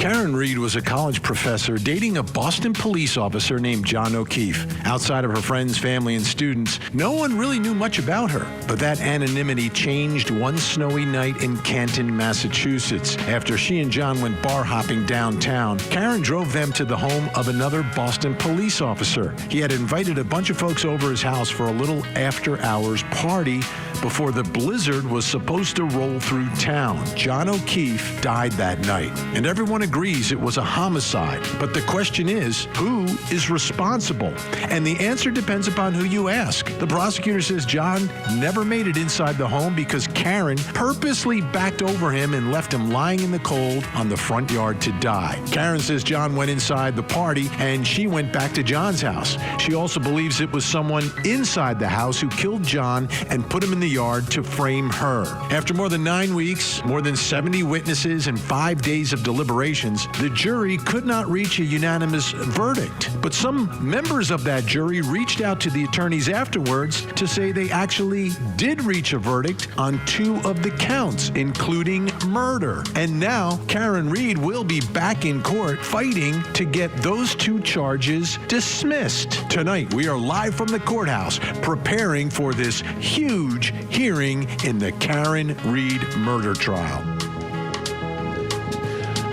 Karen Reed was a college professor dating a Boston police officer named John O'Keefe. Outside of her friends, family, and students, no one really knew much about her. But that anonymity changed one snowy night in Canton, Massachusetts. After she and John went bar hopping downtown, Karen drove them to the home of another Boston police officer. He had invited a bunch of folks over his house for a little after-hours party before the blizzard was supposed to roll through town. John O'Keefe died that night, and everyone agrees it was a homicide. But the question is, who is responsible? And the answer depends upon who you ask. The prosecutor says John never made it inside the home because Karen purposely backed over him and left him lying in the cold on the front yard to die. Karen says John went inside the party and she went back to John's house. She also believes it was someone inside the house who killed John and put him in the yard to frame her. After more than 9 weeks, more than 70 witnesses, and 5 days of deliberations, the jury could not reach a unanimous verdict. But some members of that jury reached out to the attorneys afterwards to say they actually did reach a verdict on 2 of the counts, including murder. And now Karen Reed will be back in court fighting to get those 2 charges dismissed. Tonight, we are live from the courthouse preparing for this huge hearing in the Karen Reed murder trial.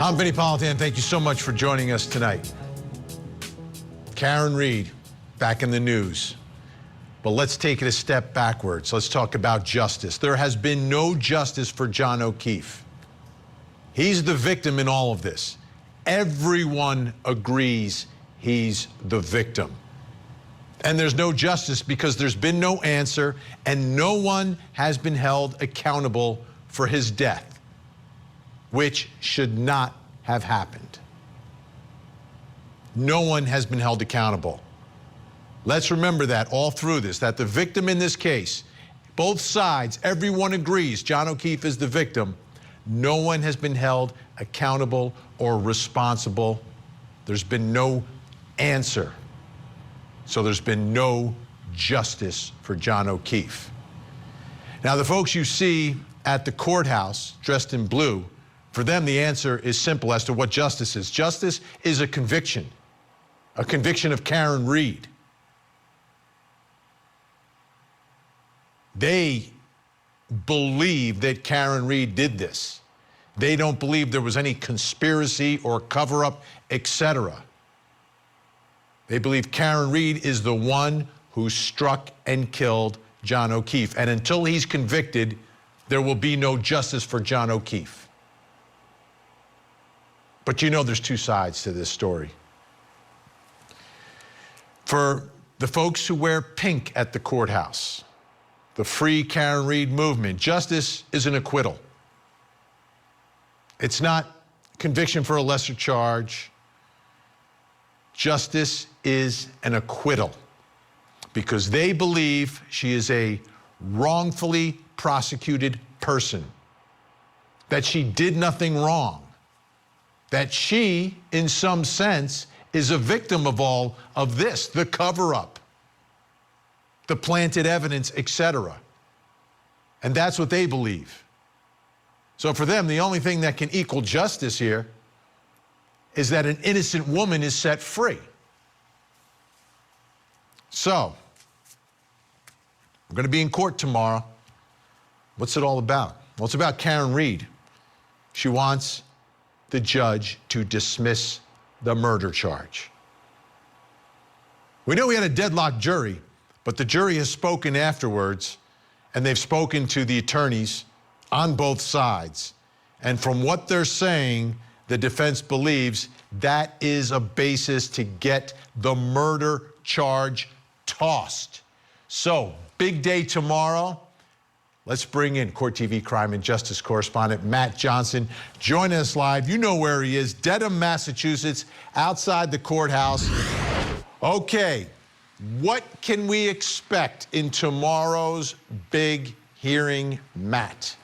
I'm Vinny Politan. Thank you so much for joining us tonight. Karen Reed, back in the news. But let's take it a step backwards. Let's talk about justice. There has been no justice for John O'Keefe. He's the victim in all of this. Everyone agrees he's the victim. And there's no justice because there's been no answer and no one has been held accountable for his death, which should not have happened. No one has been held accountable. Let's remember that all through this, that the victim in this case, both sides, everyone agrees John O'Keefe is the victim. No one has been held accountable or responsible. There's been no answer. So there's been no justice for John O'Keefe. Now, the folks you see at the courthouse dressed in blue, for them the answer is simple as to what justice is. Justice is a conviction of Karen Reed. They believe that Karen Reed did this. They don't believe there was any conspiracy or cover-up, etc. They believe Karen Reed is the one who struck and killed John O'Keefe. And until he's convicted, there will be no justice for John O'Keefe. But you know there's 2 sides to this story. For the folks who wear pink at the courthouse, the Free Karen Reed movement, justice is an acquittal. It's not conviction for a lesser charge. Justice is an acquittal because they believe she is a wrongfully prosecuted person, that she did nothing wrong, that she, in some sense, is a victim of all of this, the cover-up, the planted evidence, etc. And that's what they believe. So for them, the only thing that can equal justice here is that an innocent woman is set free. So, we're going to be in court tomorrow. What's it all about? Well, it's about Karen Reed. She wants the judge to dismiss the murder charge. We know we had a deadlocked jury, but the jury has spoken afterwards, and they've spoken to the attorneys on both sides. And from what they're saying, the defense believes that is a basis to get the murder charge tossed. So, big day tomorrow. Let's bring in Court TV crime and justice correspondent Matt Johnson. Join us live. You know where he is, Dedham, Massachusetts, outside the courthouse. Okay, what can we expect in tomorrow's big hearing, Matt?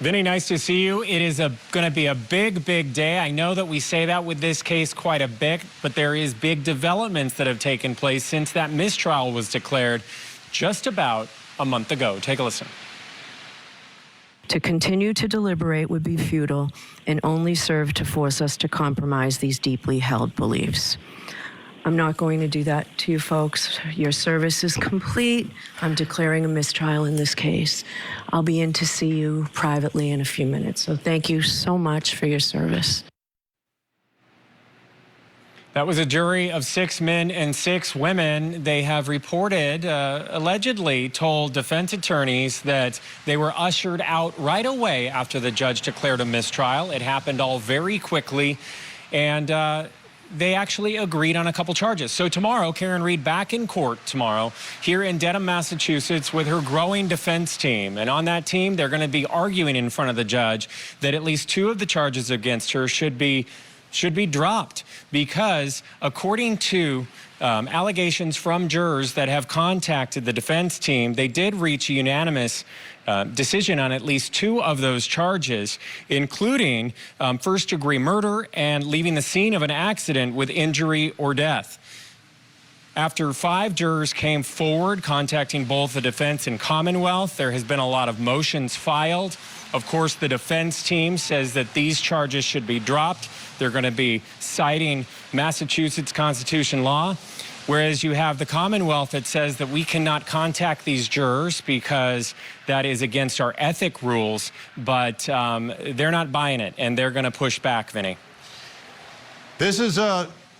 Vinny, nice to see you. It is going to be a big, big day. I know that we say that with this case quite a bit, but there is big developments that have taken place since that mistrial was declared just about a month ago. Take a listen. To continue to deliberate would be futile and only serve to force us to compromise these deeply held beliefs. I'm not going to do that to you folks. Your service is complete. I'm declaring a mistrial in this case. I'll be in to see you privately in a few minutes. So thank you so much for your service. That was a jury of 6 men and 6 women. They have reported, allegedly told defense attorneys that they were ushered out right away after the judge declared a mistrial. It happened all very quickly, and they actually agreed on a couple charges. So tomorrow, Karen Reed back in court tomorrow here in Dedham, Massachusetts with her growing defense team. And on that team, they're going to be arguing in front of the judge that at least 2 of the charges against her should be dropped because, according to allegations from jurors that have contacted the defense team, they did reach a unanimous decision on at least 2 of those charges, including first-degree murder and leaving the scene of an accident with injury or death. After 5 jurors came forward contacting both the defense and Commonwealth, there has been a lot of motions filed. Of course, the defense team says that these charges should be dropped. They're going to be citing Massachusetts Constitution law, whereas you have the Commonwealth that says that we cannot contact these jurors because that is against our ethic rules, but they're not buying it, and they're going to push back, Vinny. This is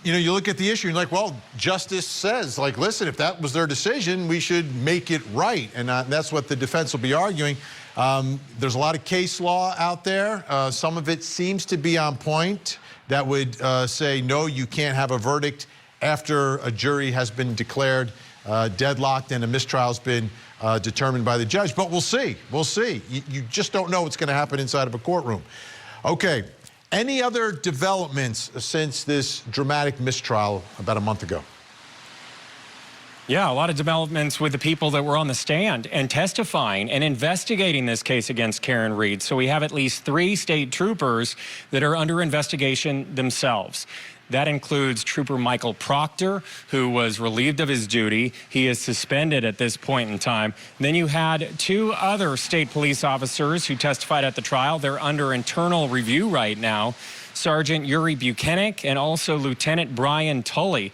you look at the issue and like, well, justice says, like, listen, if that was their decision, we should make it right. And that's what the defense will be arguing. There's a lot of case law out there. Some of it seems to be on point that would say, no, you can't have a verdict after a jury has been declared deadlocked and a mistrial's been determined by the judge. But we'll see. We'll see. You just don't know what's going to happen inside of a courtroom. Okay. Any other developments since this dramatic mistrial about a month ago? Yeah, a lot of developments with the people that were on the stand and testifying and investigating this case against Karen Reed. So we have at least 3 state troopers that are under investigation themselves. That includes Trooper Michael Proctor, who was relieved of his duty. He is suspended at this point in time. Then you had 2 other state police officers who testified at the trial. They're under internal review right now. Sergeant Yuri Buchanan and also Lieutenant Brian Tully.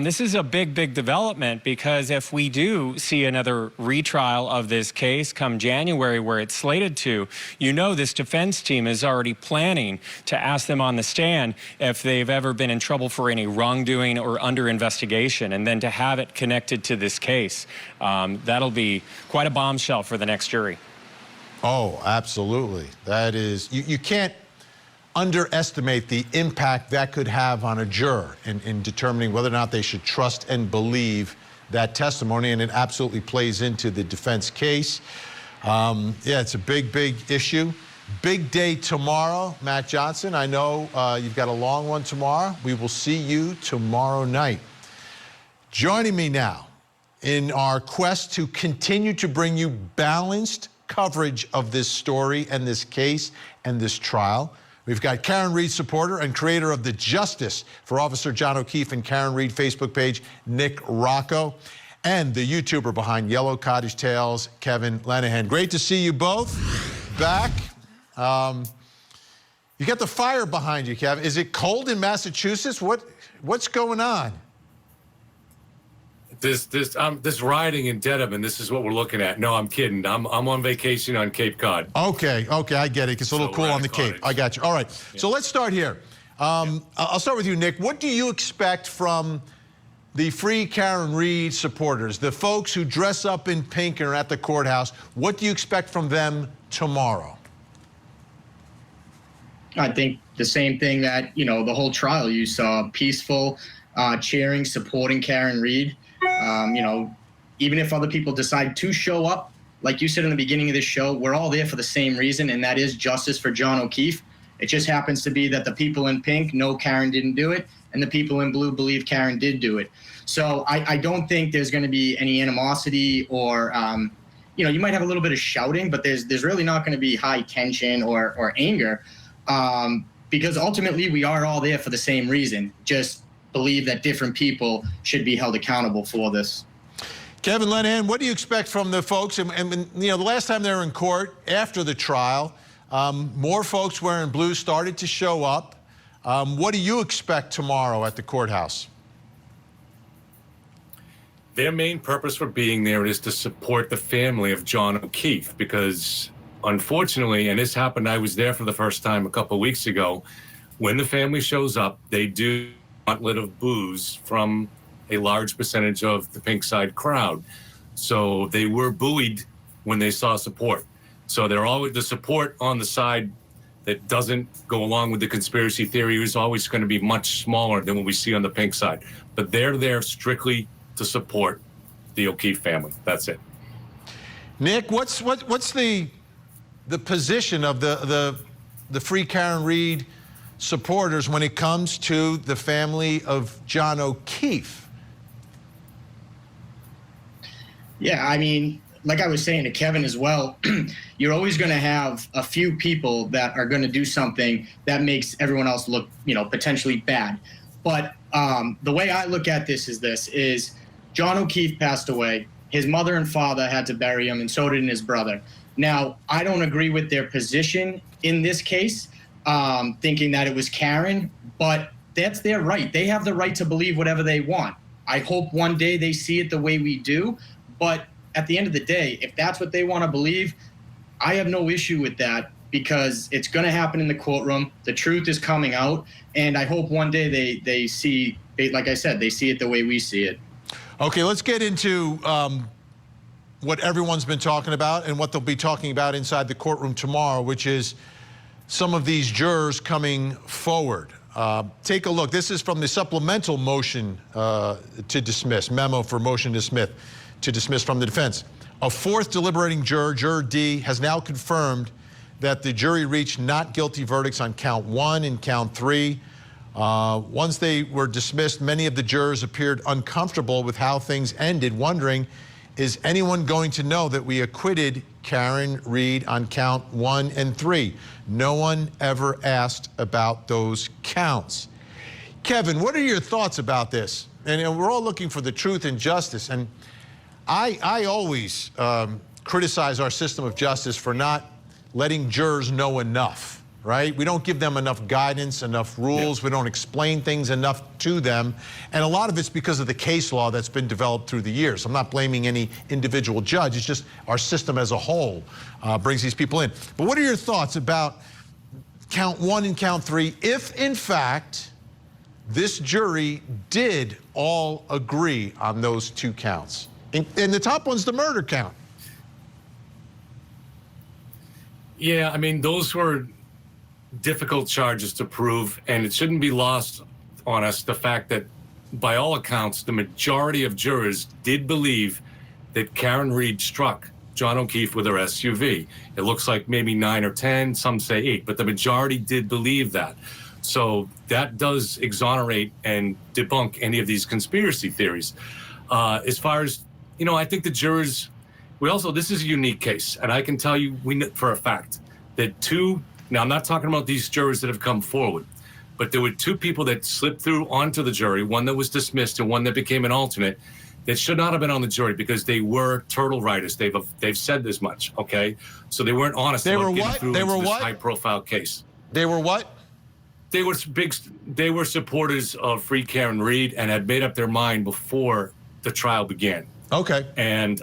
This is a big, big development because if we do see another retrial of this case come January where it's slated to, this defense team is already planning to ask them on the stand if they've ever been in trouble for any wrongdoing or under investigation, and then to have it connected to this case. That'll be quite a bombshell for the next jury. Oh, absolutely. That is, you can't underestimate the impact that could have on a juror in determining whether or not they should trust and believe that testimony, and it absolutely plays into the defense case. Yeah, it's a big, big issue. Big day tomorrow. Matt Johnson, I know you've got a long one tomorrow. We will see you tomorrow night. Joining me now in our quest to continue to bring you balanced coverage of this story and this case and this trial, we've got Karen Reed supporter and creator of the Justice for Officer John O'Keefe and Karen Reed Facebook page, Nick Rocco, and the YouTuber behind Yellow Cottage Tales, Kevin Lenahan. Great to see you both back. You got the fire behind you, Kevin. Is it cold in Massachusetts? What's going on? This rioting in Dedham, and this is what we're looking at. No, I'm kidding. I'm on vacation on Cape Cod. Okay, I get it. It's a little cool on the Cape. I got you. All right, so let's start here. I'll start with you, Nick. What do you expect from the Free Karen Reed supporters, the folks who dress up in pink and are at the courthouse? What do you expect from them tomorrow? I think the same thing that, the whole trial you saw, peaceful, cheering, supporting Karen Reed. Even if other people decide to show up, like you said in the beginning of this show, we're all there for the same reason, and that is justice for John O'Keefe. It just happens to be that the people in pink know Karen didn't do it, and the people in blue believe Karen did do it. So I don't think there's going to be any animosity or, you might have a little bit of shouting, but there's really not going to be high tension or anger, because ultimately we are all there for the same reason. Just believe that different people should be held accountable for this. Kevin Lenahan, what do you expect from the folks? And you know, the last time they were in court after the trial, more folks wearing blue started to show up. What do you expect tomorrow at the courthouse? Their main purpose for being there is to support the family of John O'Keefe, because unfortunately, and this happened, I was there for the first time a couple of weeks ago, when the family shows up, they do a gauntlet of boos from a large percentage of the pink side crowd. So they were buoyed when they saw support. So they're always, the support on the side that doesn't go along with the conspiracy theory is always going to be much smaller than what we see on the pink side. But they're there strictly to support the O'Keefe family. That's it. Nick, what's the position of the Free Karen Read supporters when it comes to the family of John O'Keefe? Yeah, I mean, like I was saying to Kevin as well, you're always going to have a few people that are going to do something that makes everyone else look, you know, potentially bad. But the way I look at this is John O'Keefe passed away. His mother and father had to bury him, and so did his brother. Now, I don't agree with their position in this case, thinking that it was Karen, but that's their right. They have the right to believe whatever they want. I hope one day they see it the way we do, but at the end of the day, if that's what they want to believe, I have no issue with that, because it's going to happen in the courtroom. The truth is coming out, and I hope one day they see, like I said, they see it the way we see it. Okay, let's get into what everyone's been talking about and what they'll be talking about inside the courtroom tomorrow, which is some of these jurors coming forward. Take a look. This is from the supplemental motion to dismiss, memo for motion to dismiss from the defense. A fourth deliberating juror, Juror D, has now confirmed that the jury reached not guilty verdicts on count 1 and count 3. Once they were dismissed, many of the jurors appeared uncomfortable with how things ended, wondering, is anyone going to know that we acquitted Karen Read on count 1 and 3? No one ever asked about those counts. Kevin, what are your thoughts about this? And we're all looking for the truth and justice. And I always criticize our system of justice for not letting jurors know enough, right? We don't give them enough guidance, enough rules. Yeah. We don't explain things enough to them. And a lot of it's because of the case law that's been developed through the years. I'm not blaming any individual judge. It's just our system as a whole brings these people in. But what are your thoughts about count 1 and count 3, if in fact this jury did all agree on those 2 counts? And the top one's the murder count. Yeah, I mean, those were difficult charges to prove, and it shouldn't be lost on us the fact that, by all accounts, the majority of jurors did believe that Karen Read struck John O'Keefe with her SUV. It looks like maybe 9 or 10, some say 8, but the majority did believe that. So that does exonerate and debunk any of these conspiracy theories. As far as, you know, I think the jurors, this is a unique case, and I can tell you for a fact that 2, now I'm not talking about these jurors that have come forward, but there were 2 people that slipped through onto the jury, one that was dismissed and one that became an alternate, that should not have been on the jury because they were turtle riders. They've said this much, okay? So they weren't honest about getting through into this high-profile case. They were what? They were supporters of Free Karen Read and had made up their mind before the trial began. Okay. And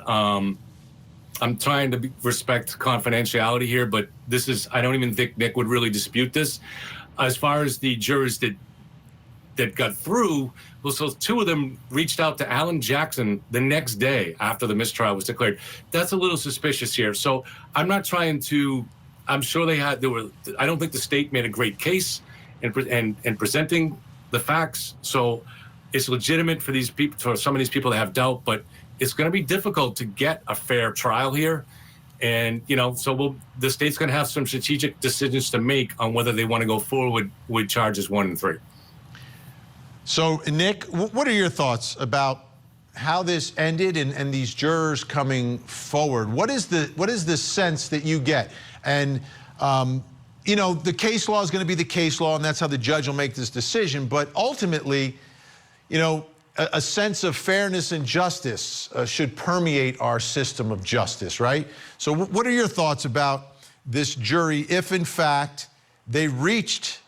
I'm trying to respect confidentiality here, but I don't even think Nick would really dispute this. As far as the jurors that got through, well, so 2 of them reached out to Alan Jackson the next day after the mistrial was declared. That's a little suspicious here. So I'm not trying to, I'm sure I don't think the state made a great case in presenting the facts. So it's legitimate for these people, for some of these people to have doubt, but it's going to be difficult to get a fair trial here. And, you know, so the state's going to have some strategic decisions to make on whether they want to go forward with charges 1 and 3. So, Nick, what are your thoughts about how this ended and these jurors coming forward? What is the sense that you get? And, you know, the case law is going to be the case law, and that's how the judge will make this decision. But ultimately, you know, a sense of fairness and justice should permeate our system of justice, right? So what are your thoughts about this jury if, in fact, they reached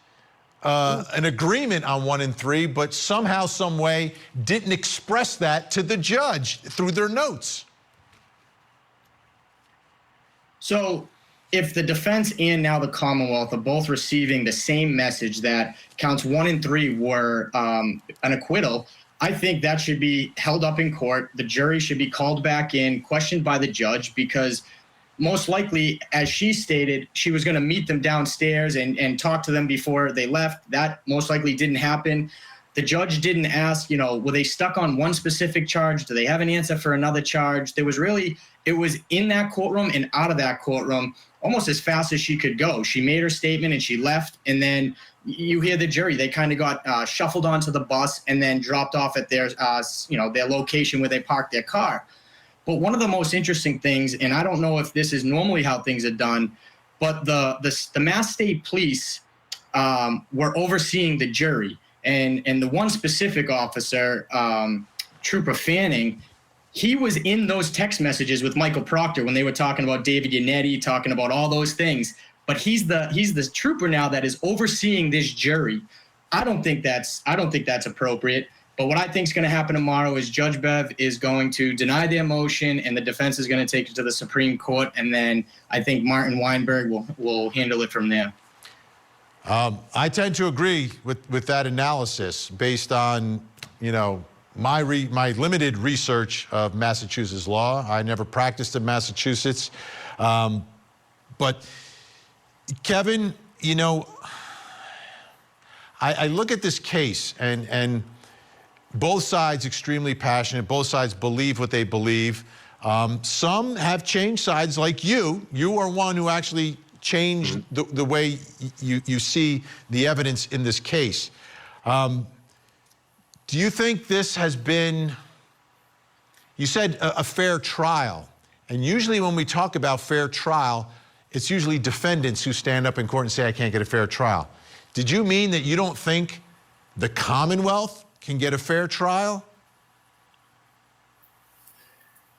an agreement on 1 and 3, but somehow, some way didn't express that to the judge through their notes? So if the defense and now the Commonwealth are both receiving the same message that counts 1 and 3 were an acquittal, I think that should be held up in court. The jury should be called back in, questioned by the judge, because most likely, as she stated, she was going to meet them downstairs and talk to them before they left. That most likely didn't happen. The judge didn't ask, were they stuck on one specific charge? Do they have an answer for another charge? It was in that courtroom and out of that courtroom almost as fast as she could go. She made her statement and she left. And then you hear the jury, they kind of got shuffled onto the bus and then dropped off at their location where they parked their car. But one of the most interesting things, and I don't know if this is normally how things are done, but the Mass State Police were overseeing the jury. And the one specific officer, Trooper Fanning, he was in those text messages with Michael Proctor when they were talking about David Yannetti, talking about all those things. But he's the trooper now that is overseeing this jury. I don't think that's appropriate. But what I think is going to happen tomorrow is Judge Bev is going to deny their motion, and the defense is going to take it to the Supreme Court, and then I think Martin Weinberg will handle it from there. I tend to agree with that analysis based on, my limited research of Massachusetts law. I never practiced in Massachusetts. But Kevin, I look at this case and both sides extremely passionate. Both sides believe what they believe. Some have changed sides, like you. You are one who actually changed the way you see the evidence in this case. Do you think this has been, you said a fair trial, and usually when we talk about fair trial, it's usually defendants who stand up in court and say, I can't get a fair trial. Did you mean that you don't think the Commonwealth can get a fair trial?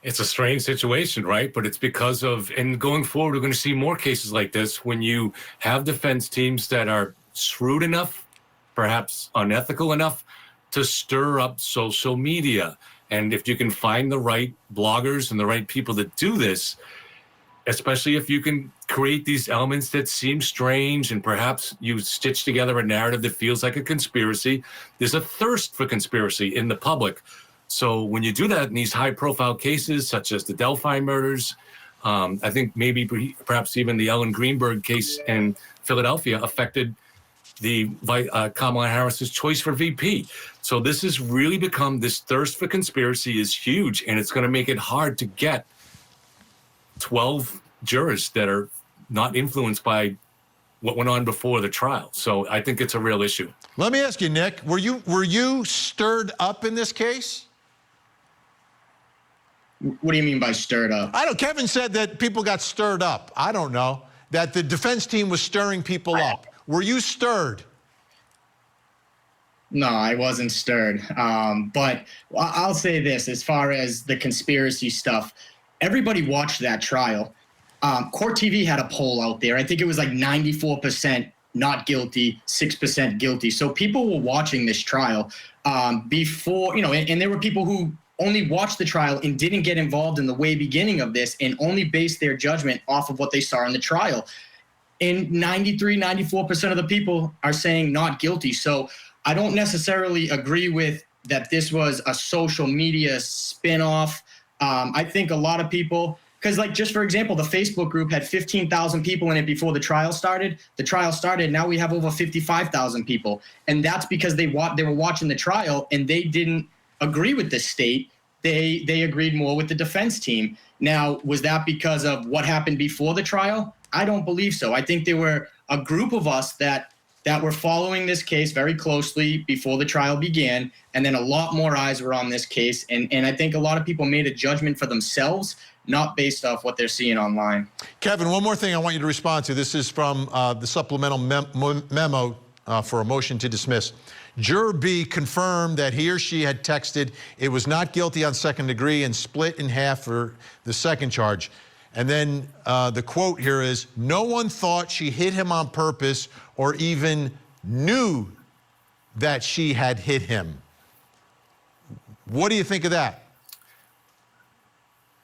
It's a strange situation, right? But it's because of, and going forward, we're going to see more cases like this when you have defense teams that are shrewd enough, perhaps unethical enough, to stir up social media. And if you can find the right bloggers and the right people that do this, especially if you can create these elements that seem strange and perhaps you stitch together a narrative that feels like a conspiracy, there's a thirst for conspiracy in the public. So when you do that in these high-profile cases, such as the Delphi murders, I think maybe perhaps even the Ellen Greenberg case in Philadelphia affected the Kamala Harris's choice for VP. So this has really become, this thirst for conspiracy is huge, and it's going to make it hard to get 12 jurors that are not influenced by what went on before the trial. So I think it's a real issue. Let me ask you, Nick, were you stirred up in this case? What do you mean by stirred up? I don't. Kevin said that people got stirred up. I don't know. That the defense team was stirring people up. Were you stirred? No, I wasn't stirred. But I'll say this, as far as the conspiracy stuff, everybody watched that trial. Court TV had a poll out there. I think it was like 94% not guilty, 6% guilty. So people were watching this trial before, and there were people who only watched the trial and didn't get involved in the way beginning of this and only based their judgment off of what they saw in the trial. And 93, 94% of the people are saying not guilty. So I don't necessarily agree with that this was a social media spin-off. I think a lot of people, because like just for example, the Facebook group had 15,000 people in it before the trial started. The trial started, now we have over 55,000 people. And that's because they were watching the trial and they didn't agree with the state. They agreed more with the defense team. Now, was that because of what happened before the trial? I don't believe so. I think there were a group of us that were following this case very closely before the trial began, and then a lot more eyes were on this case. And I think a lot of people made a judgment for themselves, not based off what they're seeing online. Kevin, one more thing I want you to respond to. This is from the supplemental memo for a motion to dismiss. Juror B confirmed that he or she had texted it was not guilty on second degree and split in half for the second charge. And then the quote here is, no one thought she hit him on purpose or even knew that she had hit him. What do you think of that?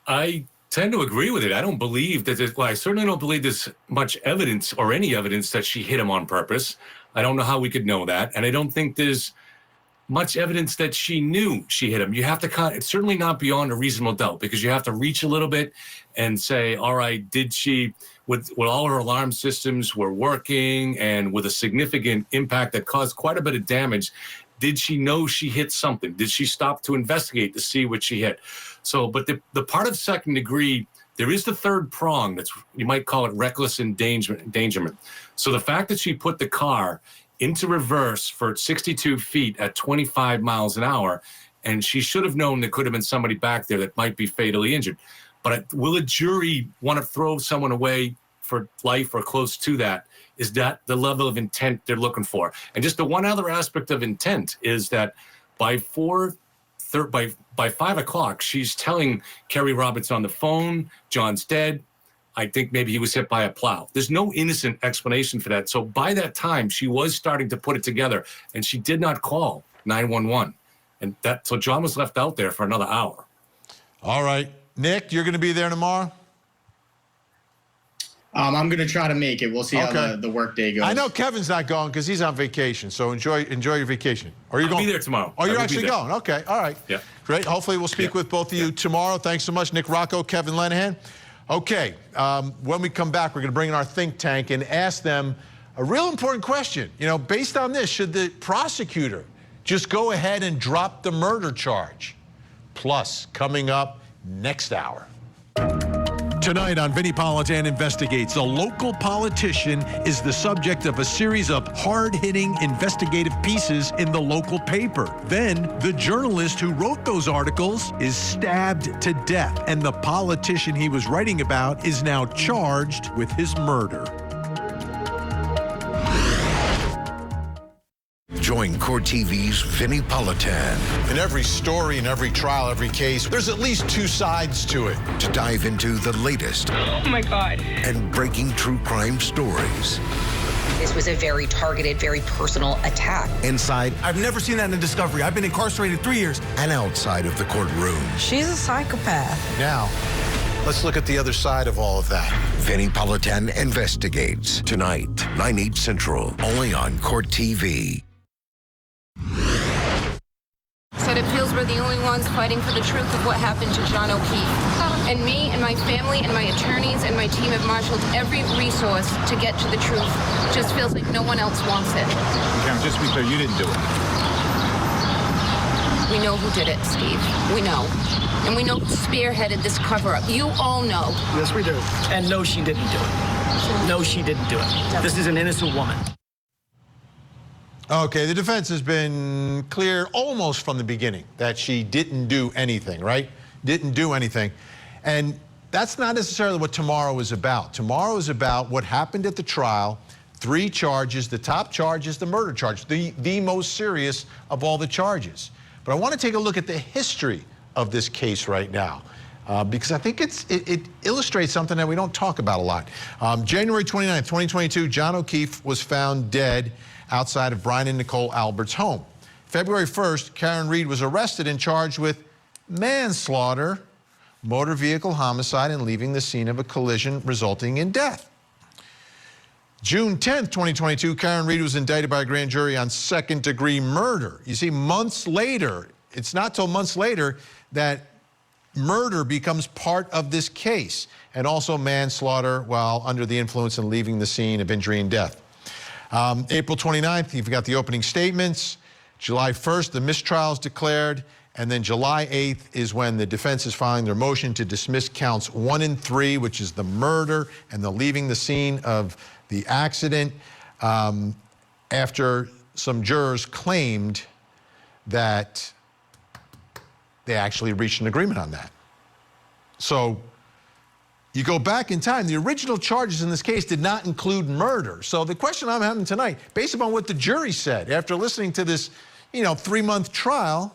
I tend to agree with it. I don't believe that well, I certainly don't believe there's much evidence or any evidence that she hit him on purpose. I don't know how we could know that. And I don't think there's much evidence that she knew she hit him. You have to, it's certainly not beyond a reasonable doubt, because you have to reach a little bit and say, all right, did she, with all her alarm systems were working and with a significant impact that caused quite a bit of damage, did she know she hit something? Did she stop to investigate to see what she hit? So, but the part of second degree, there is the third prong. That's, you might call it reckless endangerment. So the fact that she put the car into reverse for 62 feet at 25 miles an hour, and she should have known there could have been somebody back there that might be fatally injured. But will a jury want to throw someone away for life or close to that? Is that the level of intent they're looking for? And just the one other aspect of intent is that by 5 o'clock, she's telling Kerry Roberts on the phone, John's dead. I think maybe he was hit by a plow. There's no innocent explanation for that. So by that time, she was starting to put it together, and she did not call 911. And so John was left out there for another hour. All right. Nick, you're going to be there tomorrow? I'm going to try to make it. We'll see how the work day goes. I know Kevin's not going because he's on vacation, so enjoy your vacation. Or you're I'll be there tomorrow. Oh, you're actually going? Okay, all right. Yeah. Great. Hopefully we'll speak with both of you tomorrow. Thanks so much, Nick Rocco, Kevin Lenahan. Okay, when we come back, we're going to bring in our think tank and ask them a real important question. You know, based on this, should the prosecutor just go ahead and drop the murder charge? Plus, coming up next hour. Tonight on Vinnie Politan Investigates, a local politician is the subject of a series of hard-hitting investigative pieces in the local paper. Then, the journalist who wrote those articles is stabbed to death, and the politician he was writing about is now charged with his murder. Join Court TV's Vinnie Politan. In every story, in every trial, every case, there's at least two sides to it. To dive into the latest. Oh my God. And breaking true crime stories. This was a very targeted, very personal attack. Inside. I've never seen that in Discovery. I've been incarcerated 3 years. And outside of the courtroom. She's a psychopath. Now, let's look at the other side of all of that. Vinnie Politan Investigates. Tonight, 9/8 Central. Only on Court TV. Said it feels we're the only ones fighting for the truth of what happened to John O'Keefe. And me and my family and my attorneys and my team have marshaled every resource to get to the truth. Just feels like no one else wants it. Karen, just to be clear, you didn't do it. We know who did it, Steve. We know. And we know who spearheaded this cover-up. You all know. Yes, we do. And no, she didn't do it. No, she didn't do it. This is an innocent woman. Okay, the defense has been clear almost from the beginning that she didn't do anything, right? Didn't do anything. And that's not necessarily what tomorrow is about. Tomorrow is about what happened at the trial, 3 charges. The top charge is the murder charge, the most serious of all the charges. But I want to take a look at the history of this case right now. Because I think it illustrates something that we don't talk about a lot. January 29th, 2022, John O'Keefe was found dead outside of Brian and Nicole Albert's home. February 1st, Karen Reed was arrested and charged with manslaughter, motor vehicle homicide, and leaving the scene of a collision resulting in death. June 10th, 2022, Karen Reed was indicted by a grand jury on second-degree murder. You see, months later, it's not till months later that murder becomes part of this case, and also manslaughter while under the influence and leaving the scene of injury and death. April 29th, you've got the opening statements. July 1st, the mistrial is declared. And then July 8th is when the defense is filing their motion to dismiss counts 1 and 3, which is the murder and the leaving the scene of the accident, after some jurors claimed that they actually reached an agreement on that. So you go back in time, the original charges in this case did not include murder. So the question I'm having tonight, based upon what the jury said after listening to this, 3-month trial,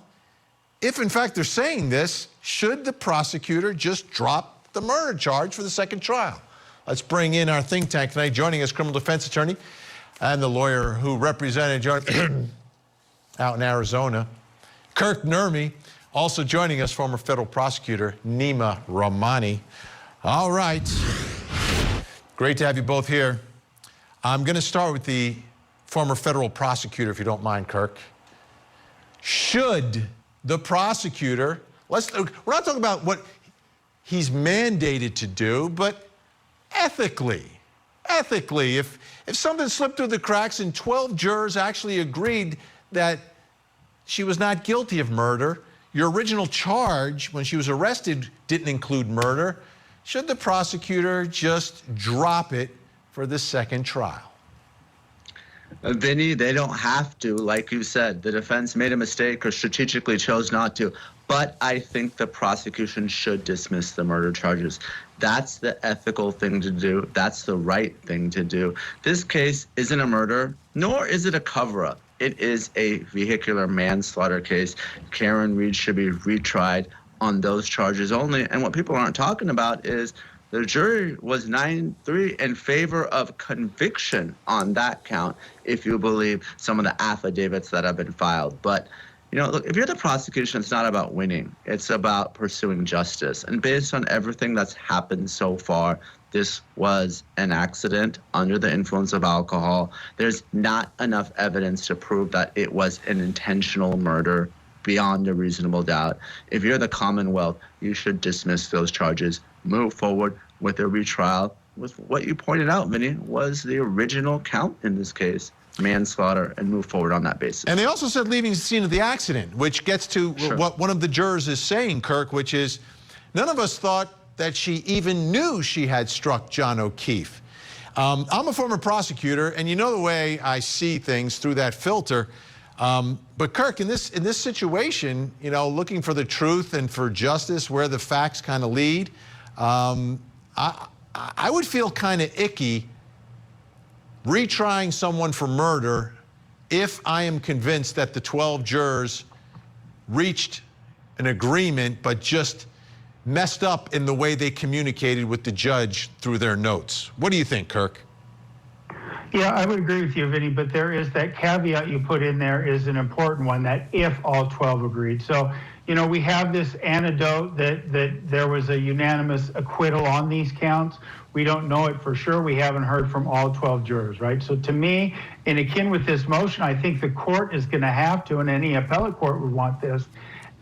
if in fact they're saying this, should the prosecutor just drop the murder charge for the second trial? Let's bring in our think tank tonight. Joining us, criminal defense attorney and the lawyer who represented out in Arizona, Kirk Nurmi. Also joining us, former federal prosecutor Nima Rahmani. All right. Great to have you both here. I'm going to start with the former federal prosecutor, if you don't mind, Kirk. Should the prosecutor, we're not talking about what he's mandated to do, but ethically, if something slipped through the cracks and 12 jurors actually agreed that she was not guilty of murder, your original charge when she was arrested didn't include murder, should the prosecutor just drop it for the second trial? Vinny, they don't have to. Like you said, the defense made a mistake or strategically chose not to. But I think the prosecution should dismiss the murder charges. That's the ethical thing to do. That's the right thing to do. This case isn't a murder, nor is it a cover-up. It is a vehicular manslaughter case. Karen Reed should be retried on those charges only. And what people aren't talking about is the jury was 9-3 in favor of conviction on that count, if you believe some of the affidavits that have been filed. But, look, if you're the prosecution, it's not about winning. It's about pursuing justice. And based on everything that's happened so far, this was an accident under the influence of alcohol. There's not enough evidence to prove that it was an intentional murder beyond a reasonable doubt. If you're the Commonwealth, you should dismiss those charges, move forward with a retrial with what you pointed out, Vinny, was the original count in this case, manslaughter, and move forward on that basis. And they also said leaving the scene of the accident, which gets to what one of the jurors is saying, Kirk, which is none of us thought that she even knew she had struck John O'Keefe. I'm a former prosecutor, and you know the way I see things through that filter. But Kirk, in this situation, looking for the truth and for justice, where the facts kind of lead, I would feel kind of icky retrying someone for murder if I am convinced that the 12 jurors reached an agreement but just messed up in the way they communicated with the judge through their notes. What do you think, Kirk? Yeah, I would agree with you, Vinny, but there is that caveat you put in there is an important one, that if all 12 agreed. So, we have this anecdote that there was a unanimous acquittal on these counts. We don't know it for sure. We haven't heard from all 12 jurors, right? So to me, and akin with this motion, I think the court is going to have to, and any appellate court would want this,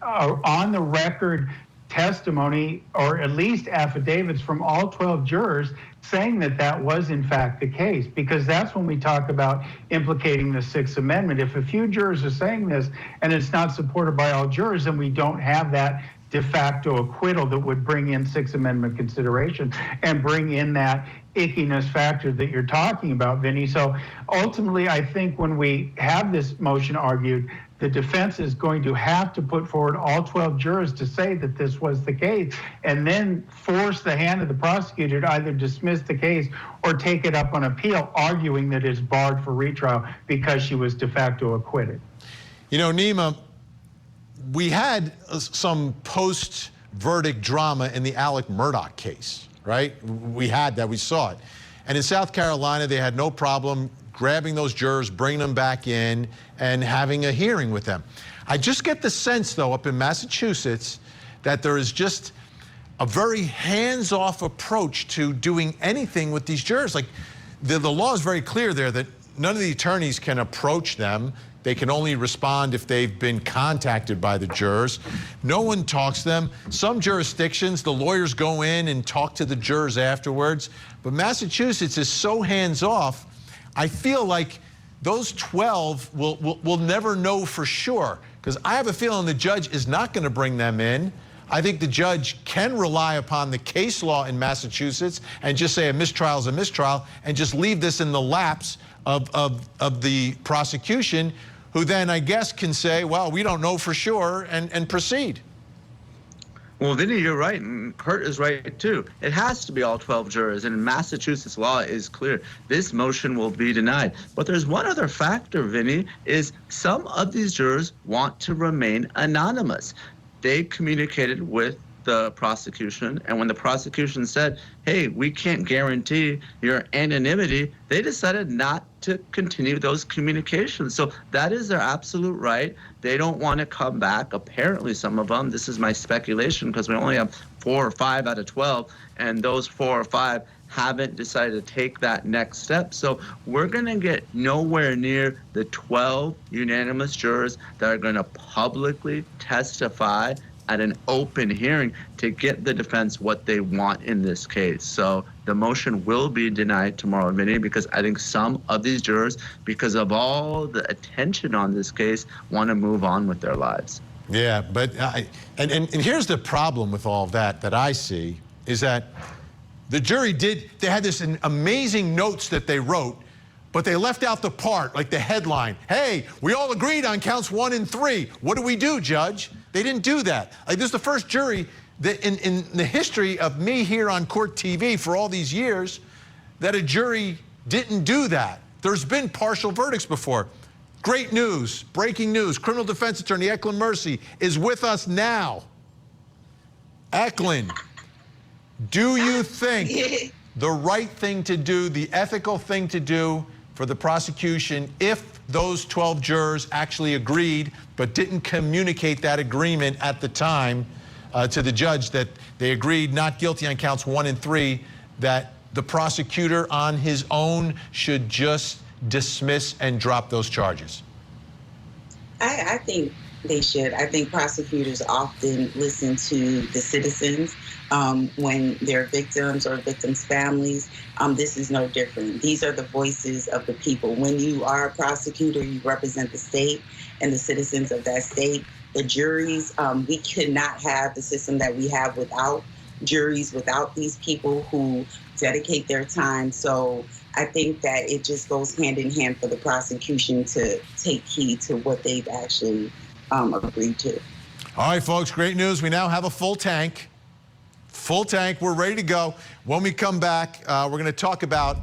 on the record testimony, or at least affidavits from all 12 jurors saying that that was in fact the case, because that's when we talk about implicating the Sixth Amendment. If a few jurors are saying this and it's not supported by all jurors, then we don't have that de facto acquittal that would bring in Sixth Amendment consideration and bring in that ickiness factor that you're talking about, Vinny. So ultimately, I think when we have this motion argued, the defense is going to have to put forward all 12 jurors to say that this was the case, and then force the hand of the prosecutor to either dismiss the case or take it up on appeal, arguing that it's barred for retrial because she was de facto acquitted. Nima, we had some post-verdict drama in the Alec Murdaugh case, right? We had that, we saw it. And in South Carolina, they had no problem grabbing those jurors, bringing them back in, and having a hearing with them. I just get the sense, though, up in Massachusetts, that there is just a very hands-off approach to doing anything with these jurors. Like, the law is very clear there that none of the attorneys can approach them. They can only respond if they've been contacted by the jurors. No one talks to them. Some jurisdictions, the lawyers go in and talk to the jurors afterwards. But Massachusetts is so hands-off, I feel like those 12 will never know for sure, because I have a feeling the judge is not going to bring them in. I think the judge can rely upon the case law in Massachusetts and just say a mistrial is a mistrial and just leave this in the laps of the prosecution, who then, I guess, can say, well, we don't know for sure, and proceed. Well, Vinny, you're right, and Kurt is right too. It has to be all 12 jurors, and Massachusetts law is clear. This motion will be denied. But there's one other factor, Vinny, is some of these jurors want to remain anonymous. They communicated with the prosecution, and when the prosecution said, hey, we can't guarantee your anonymity, they decided not to continue those communications. So that is their absolute right. They don't want to come back. Apparently, some of them, this is my speculation because we only have 4 or 5 out of 12, and those 4 or 5 haven't decided to take that next step. So we're going to get nowhere near the 12 unanimous jurors that are going to publicly testify at an open hearing to get the defense what they want in this case. So the motion will be denied tomorrow, Vinny, because I think some of these jurors, because of all the attention on this case, want to move on with their lives. Yeah, but and here's the problem with all of that I see is that the jury they had this amazing notes that they wrote, but they left out the part, like the headline, hey, we all agreed on counts 1 and 3. What do we do, Judge? They didn't do that. Like, this is the first jury that in the history of me here on Court TV for all these years that a jury didn't do that. There's been partial verdicts before. Great news, breaking news. Criminal defense attorney Eklund Mercy is with us now. Eklund, do you think the right thing to do, the ethical thing to do for the prosecution, if those 12 jurors actually agreed but didn't communicate that agreement at the time to the judge, that they agreed not guilty on counts 1 and 3, that the prosecutor on his own should just dismiss and drop those charges? I think they should. I think prosecutors often listen to the citizens when they're victims or victims' families. This is no different. These are the voices of the people. When you are a prosecutor, you represent the state and the citizens of that state. The juries, we could not have the system that we have without juries, without these people who dedicate their time. So I think that it just goes hand in hand for the prosecution to take heed to what they've actually agreed to. All right, folks, great news. We now have a full tank. Full tank. We're ready to go. When we come back, we're going to talk about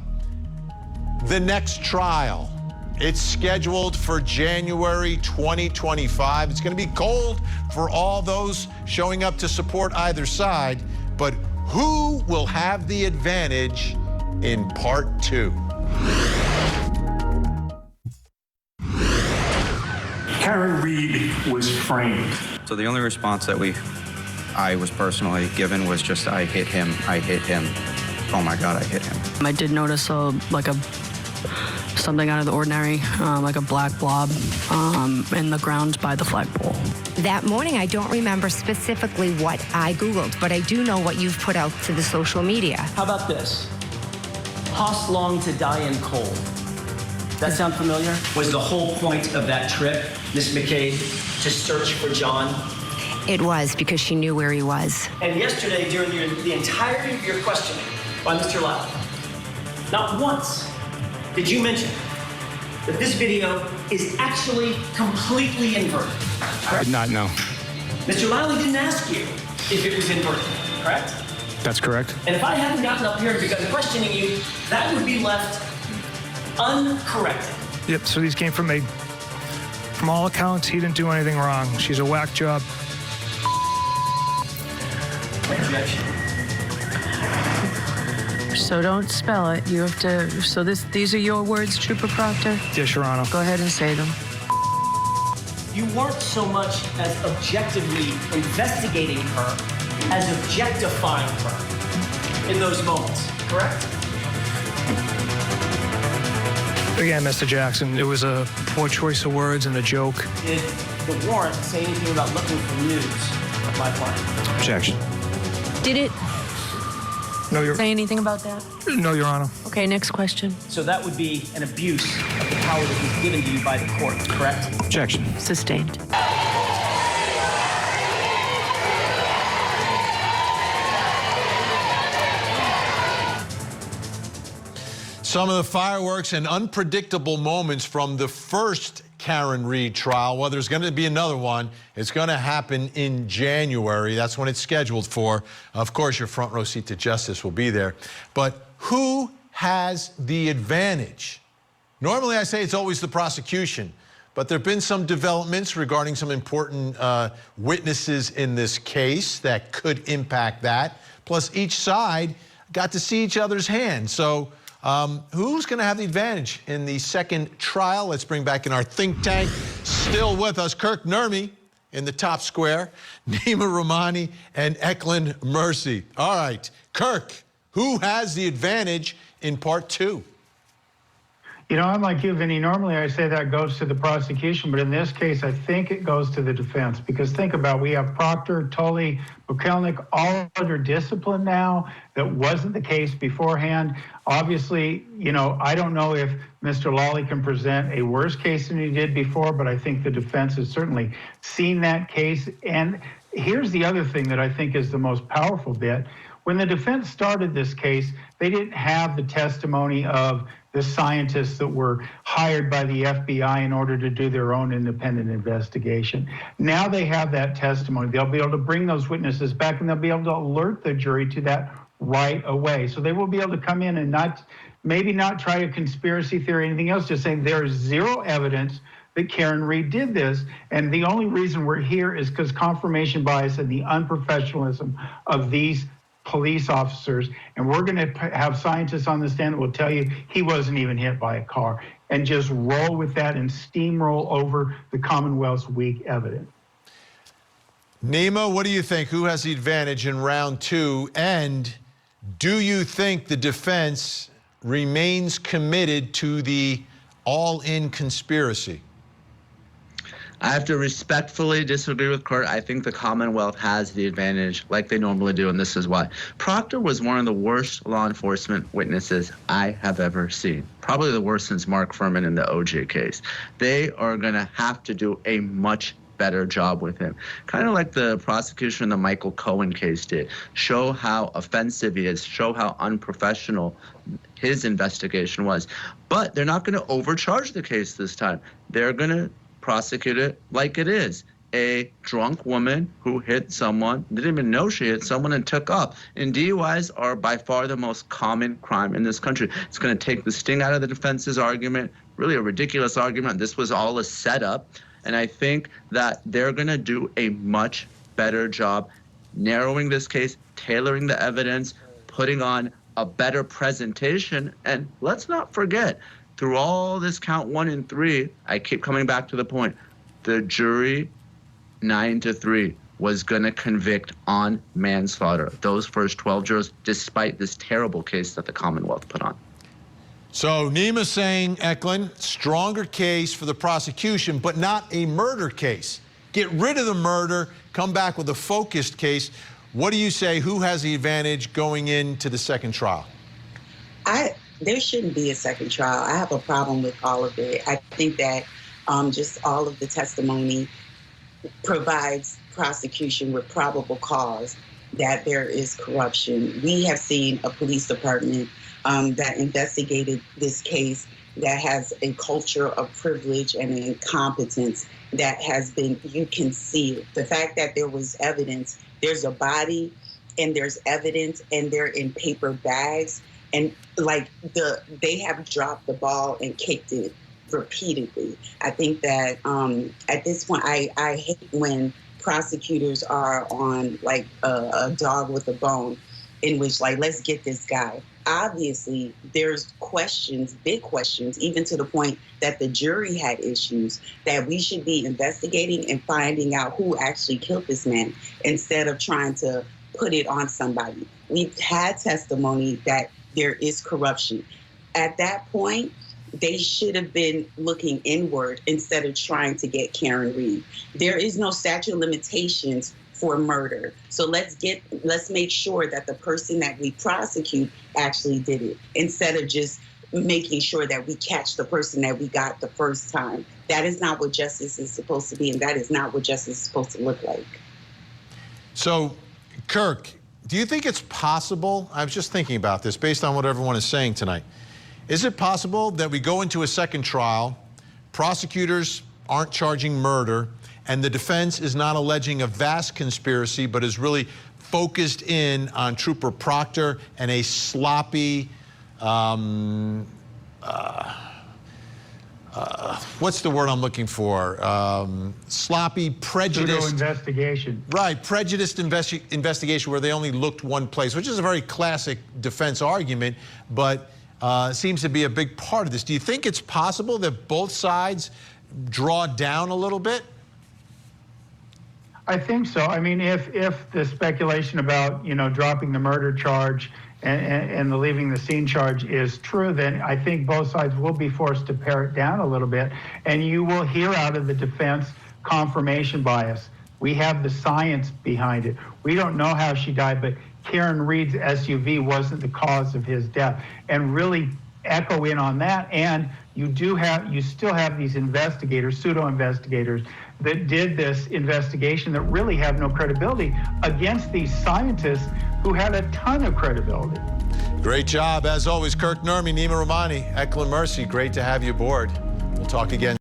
the next trial. It's scheduled for January 2025. It's going to be cold for all those showing up to support either side. But who will have the advantage in part 2? Karen Reed was framed. So the only response that I was personally given was just, I hit him, oh my God, I hit him. I did notice something out of the ordinary, like a black blob in the ground by the flagpole. That morning, I don't remember specifically what I Googled, but I do know what you've put out to the social media. How about this? Haas longed to die in cold. That sound familiar? Was the whole point of that trip, Miss McCabe, to search for John? It was, because she knew where he was. And yesterday, during the entirety of your questioning by Mr. Lyle, not once did you mention that this video is actually completely inverted. I did not know. Mr. Lyle didn't ask you if it was inverted, correct? That's correct. And if I hadn't gotten up here and begun questioning you, that would be left uncorrected. Yep, so these came from me. From all accounts, he didn't do anything wrong. She's a whack job. Objection. So don't spell it. You have to. So these are your words, Trooper Proctor? Yes, Your Honor. Go ahead and say them. You weren't so much as objectively investigating her as objectifying her in those moments, correct? Again, Mr. Jackson, it was a poor choice of words and a joke. Did the warrant say anything about looking for news of my client? Objection. Did it No, say anything about that? No, Your Honor. Okay, next question. So that would be an abuse of the power that was given to you by the court, correct? Objection. Sustained. Some of the fireworks and unpredictable moments from the first Karen Read trial. Well, there's going to be another one. It's going to happen in January. That's when it's scheduled for. Of course, your front row seat to justice will be there. But who has the advantage? Normally, I say it's always the prosecution. But there have been some developments regarding some important witnesses in this case that could impact that. Plus, each side got to see each other's hands. So who's going to have the advantage in the second trial? Let's bring back in our think tank. Still with us, Kirk Nurmi in the top square, Nima Rahmani, and Eklund Mercy. All right, Kirk, who has the advantage in part two? You know, I'm like you, Vinny. Normally I say that goes to the prosecution, but in this case, I think it goes to the defense. Because think about it, we have Proctor, Tully, Bukelnik, all under discipline now. That wasn't the case beforehand. Obviously, you know, I don't know if Mr. Lawley can present a worse case than he did before, but I think the defense has certainly seen that case. And here's the other thing that I think is the most powerful bit. When the defense started this case, they didn't have the testimony of the scientists that were hired by the FBI in order to do their own independent investigation. Now they have that testimony. They'll be able to bring those witnesses back, and they'll be able to alert the jury to that right away. So they will be able to come in and maybe not try a conspiracy theory or anything else, just saying there's zero evidence that Karen Read did this. And the only reason we're here is because confirmation bias and the unprofessionalism of these police officers, and we're going to have scientists on the stand that will tell you he wasn't even hit by a car, and just roll with that and steamroll over the Commonwealth's weak evidence. Nima, what do you think? Who has the advantage in round two? And do you think the defense remains committed to the all-in conspiracy? I have to respectfully disagree with Kurt. I think the Commonwealth has the advantage like they normally do, and this is why. Proctor was one of the worst law enforcement witnesses I have ever seen. Probably the worst since Mark Furman in the OJ case. They are going to have to do a much better job with him. Kind of like the prosecution in the Michael Cohen case did. Show how offensive he is. Show how unprofessional his investigation was. But they're not going to overcharge the case this time. They're going to prosecute it like it is. A drunk woman who hit someone, didn't even know she hit someone, and took off. And DUIs are by far the most common crime in this country. It's going to take the sting out of the defense's argument, really a ridiculous argument. This was all a setup. And I think that they're going to do a much better job narrowing this case, tailoring the evidence, putting on a better presentation. And let's not forget, through all this count 1 and 3, I keep coming back to the point. The jury, 9-3, was going to convict on manslaughter. Those first 12 jurors, despite this terrible case that the Commonwealth put on. So Nima saying, Eklund, stronger case for the prosecution, but not a murder case. Get rid of the murder, come back with a focused case. What do you say? Who has the advantage going into the second trial? There shouldn't be a second trial. I have a problem with all of it. I think that just all of the testimony provides prosecution with probable cause that there is corruption. We have seen a police department that investigated this case that has a culture of privilege and incompetence that has been, you can see it. The fact that there was evidence, there's a body and there's evidence and they're in paper bags. And like they have dropped the ball and kicked it repeatedly. I think that at this point, I hate when prosecutors are on like a dog with a bone, in which like, let's get this guy. Obviously, there's questions, big questions, even to the point that the jury had issues that we should be investigating and finding out who actually killed this man instead of trying to put it on somebody. We've had testimony that there is corruption. At that point, they should have been looking inward instead of trying to get Karen Read. There is no statute of limitations for murder. So let's make sure that the person that we prosecute actually did it, instead of just making sure that we catch the person that we got the first time. That is not what justice is supposed to be, and that is not what justice is supposed to look like. So, Kirk, do you think it's possible, I was just thinking about this based on what everyone is saying tonight, Is it possible that we go into a second trial, prosecutors aren't charging murder, and the defense is not alleging a vast conspiracy, but is really focused in on Trooper Proctor and a sloppy, what's the word I'm looking for? Sloppy, prejudiced. Pseudo-investigation. Right, prejudiced investigation where they only looked one place, which is a very classic defense argument, but seems to be a big part of this. Do you think it's possible that both sides draw down a little bit? I think so. I mean, if the speculation about, you know, dropping the murder charge and the leaving the scene charge is true, then I think both sides will be forced to pare it down a little bit. And you will hear out of the defense confirmation bias. We have the science behind it. We don't know how she died, but Karen Reed's SUV wasn't the cause of his death. And really echo in on that. And you still have these investigators, pseudo-investigators, that did this investigation that really have no credibility against these scientists who had a ton of credibility. Great job, as always, Kirk Nurmi, Nima Romani, Eklund Mercy. Great to have you aboard. We'll talk again.